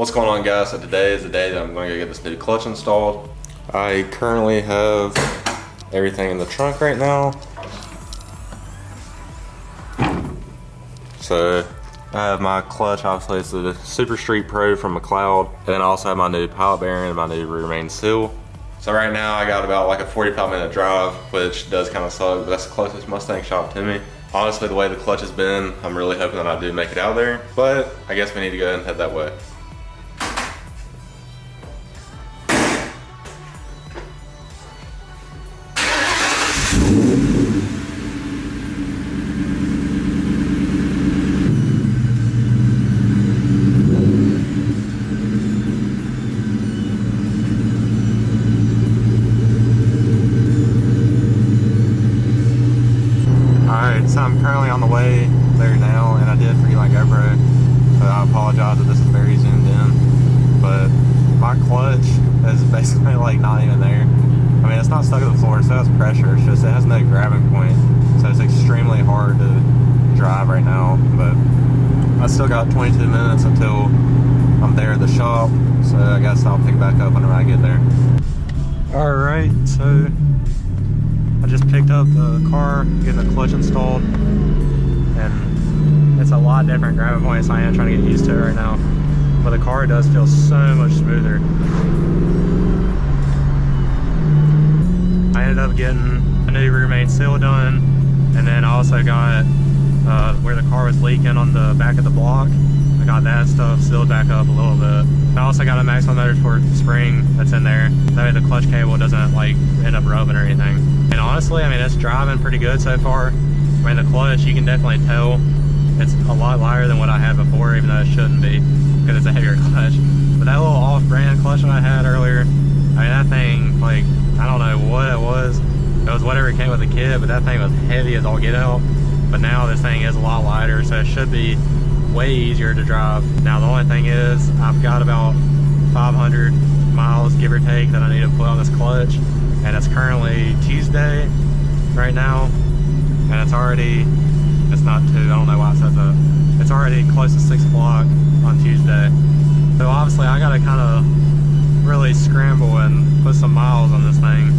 What's going on, guys? So today is the day that I'm going to go get this new clutch installed. I currently have everything in the trunk right now. So I have my clutch, obviously it's the Super Street Pro from McLeod. And then I also have my new pilot bearing and my new rear main seal. So right now I got about like a 45-minute drive, which does kind of suck, but that's the closest Mustang shop to me. Honestly, the way the clutch has been, I'm really hoping that I do make it out there, but I guess we need to go ahead and head that way. So I'm currently on the way there now, and I did forget my GoPro, so I apologize that this is very zoomed in, but my clutch is basically like not even there. I mean, it's not stuck to the floor, so it has pressure, it's just it has no grabbing point, so it's extremely hard to drive right now, but I still got 22 minutes until I'm there at the shop, so I guess I'll pick back up whenever I get there. Alright, so I just picked up the car, getting the clutch installed, and it's a lot different grabbing points. I am trying to get used to it right now, but the car does feel so much smoother. I ended up getting a new rear main seal done, and then I also got where the car was leaking on the back of the block. I got that stuff sealed back up a little bit. I also got a Maxwell Motorsport spring that's in there. That way the clutch cable doesn't like end up rubbing or anything. And honestly, I mean, it's driving pretty good so far. I mean, the clutch, you can definitely tell it's a lot lighter than what I had before, even though it shouldn't be, because it's a heavier clutch. But that little off-brand clutch that I had earlier, I mean, that thing, like, I don't know what it was. It was whatever came with the kit, but that thing was heavy as all get out. But now this thing is a lot lighter, so it should be way easier to drive. Now the only thing is, I've got about 500 miles, give or take, that I need to put on this clutch, and it's currently Tuesday right now, and it's not 2, I don't know why it says that. It's already close to 6 o'clock on Tuesday. So obviously I gotta kind of really scramble and put some miles on this thing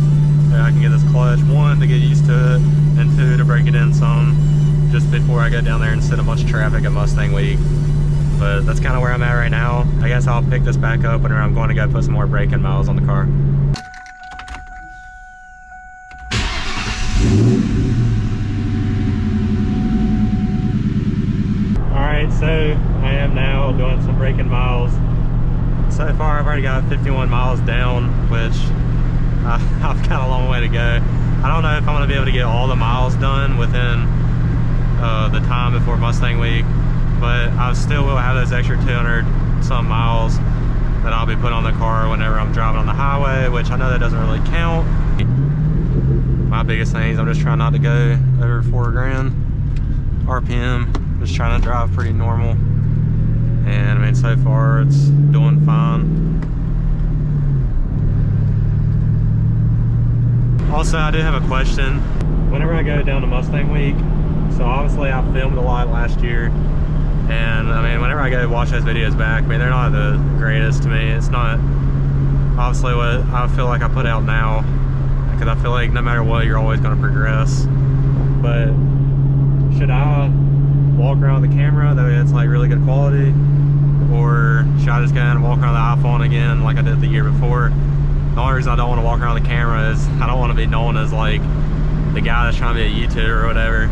so I can get this clutch, 1, to get used to it, and 2, to break it in some, just before I go down there and sit a bunch of traffic at Mustang Week. But that's kind of where I'm at right now. I guess I'll pick this back up whenever I'm going to go put some more braking miles on the car. Alright, so I am now doing some braking miles. So far I've already got 51 miles down, which I've got a long way to go. I don't know if I'm going to be able to get all the miles done within the time before Mustang Week, but I still will have those extra 200 some miles that I'll be putting on the car whenever I'm driving on the highway, which I know that doesn't really count. My biggest thing is I'm just trying not to go over 4 grand RPM, just trying to drive pretty normal, and I mean, so far it's doing fine. Also, I do have a question. Whenever I go down to Mustang Week, so obviously I filmed a lot last year, and I mean, whenever I go watch those videos back, I mean, they're not the greatest to me. It's not obviously what I feel like I put out now, because I feel like no matter what, you're always going to progress. But should I walk around with the camera, that way it's like really good quality, or should I just go and walk around the iPhone again like I did the year before? The only reason I don't want to walk around the camera is I don't want to be known as like the guy that's trying to be a YouTuber or whatever.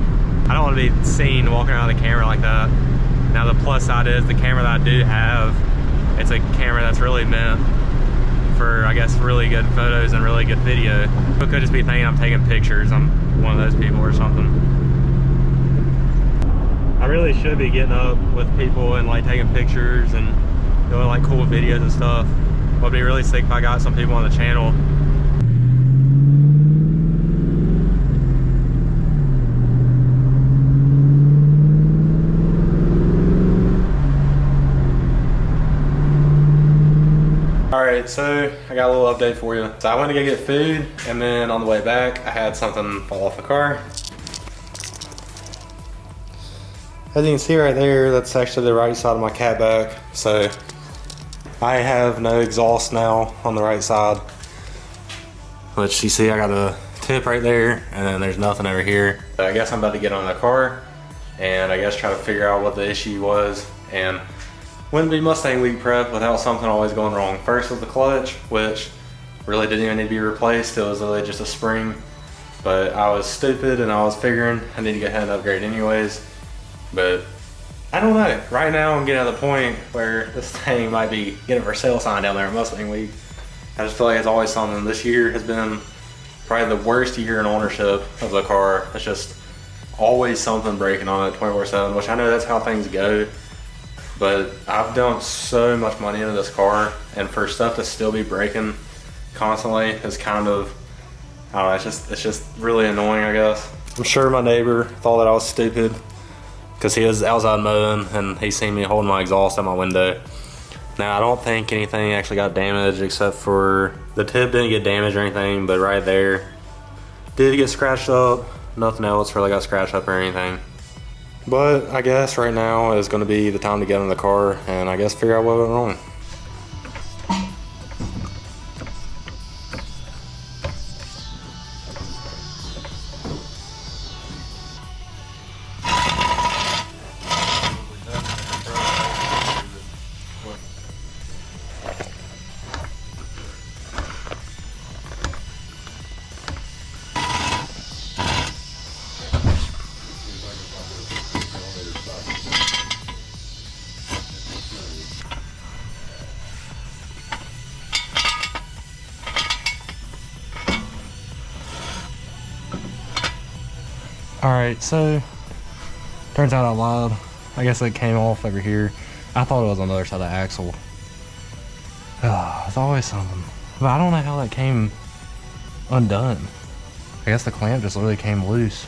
I don't want to be seen walking around the camera like that. Now the plus side is the camera that I do have, it's a camera that's really meant for, I guess, really good photos and really good video. It could just be thinking I'm taking pictures. I'm one of those people or something. I really should be getting up with people and like taking pictures and doing like cool videos and stuff. It would be really sick if I got some people on the channel. Alright, so I got a little update for you. So I went to go get food, and then on the way back, I had something fall off the car. As you can see right there, that's actually the right side of my catback. So I have no exhaust now on the right side, which you see I got a tip right there, and then there's nothing over here. I guess I'm about to get on the car and I guess try to figure out what the issue was. And wouldn't be Mustang week prep without something always going wrong. First was the clutch, which really didn't even need to be replaced. It was literally just a spring, but I was stupid and I was figuring I need to go ahead and upgrade anyways. But I don't know, right now I'm getting to the point where this thing might be getting for sale sign down there at Mustang week. I just feel like it's always something. This year has been probably the worst year in ownership of the car. It's just always something breaking on it 24/7, which I know that's how things go, but I've dumped so much money into this car, and for stuff to still be breaking constantly is kind of, I don't know, it's just really annoying, I guess. I'm sure my neighbor thought that I was stupid because he was outside mowing and he seen me holding my exhaust out my window. Now, I don't think anything actually got damaged except for the tip didn't get damaged or anything, but right there did get scratched up. Nothing else really got scratched up or anything. But I guess right now is going to be the time to get in the car and I guess figure out what went wrong. Alright, so turns out I lied. I guess it came off over here. I thought it was on the other side of the axle. It's always something. But I don't know how that came undone. I guess the clamp just literally came loose.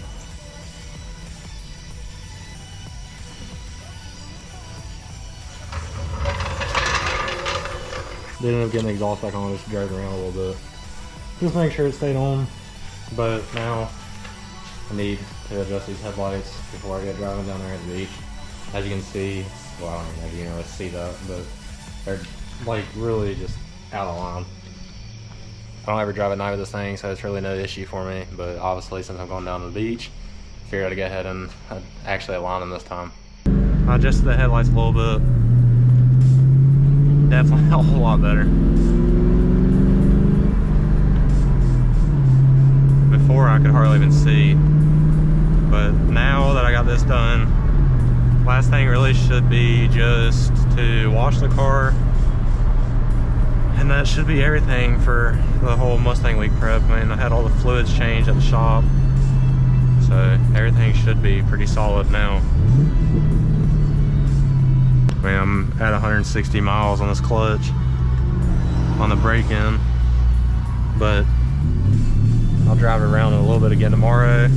Did end up getting the exhaust back on, just drove it around a little bit. Just make sure it stayed on. But now I need to adjust these headlights before I get driving down there at the beach. As you can see, well, I don't know if you can really see that, but they're like really just out of line. I don't ever drive at night with this thing, so it's really no issue for me, but obviously since I'm going down to the beach, I figured I'd go ahead and actually align them this time. I adjusted the headlights a little bit. Definitely a whole lot better. Before I could hardly even see, but now that I got this done, last thing really should be just to wash the car, and that should be everything for the whole Mustang week prep. I mean, I had all the fluids changed at the shop, so everything should be pretty solid now. I mean, I'm at 160 miles on this clutch on the break-in, but I'll drive it around a little bit again tomorrow.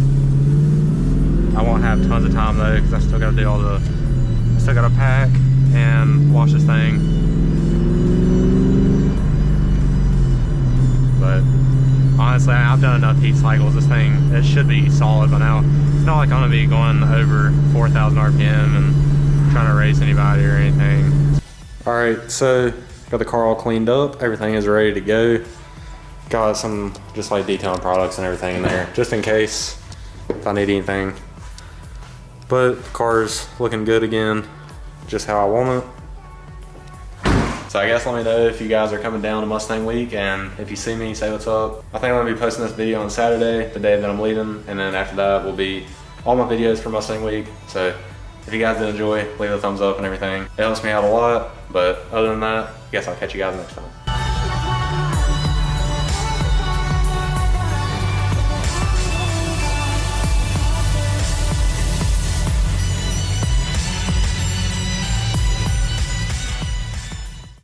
I won't have tons of time though, because I still got to do all the, I still got to pack and wash this thing. But honestly, I've done enough heat cycles. This thing, it should be solid by now. It's not like I'm gonna be going over 4,000 RPM and trying to race anybody or anything. All right, so got the car all cleaned up. Everything is ready to go. Got some just like detailing products and everything in there, just in case if I need anything. But the car's looking good again, just how I want it. So I guess let me know if you guys are coming down to Mustang week, and if you see me, say what's up. I think I'm gonna be posting this video on Saturday, the day that I'm leaving, and then after that will be all my videos for Mustang week. So if you guys did enjoy, leave a thumbs up and everything. It helps me out a lot, but other than that, I guess I'll catch you guys next time.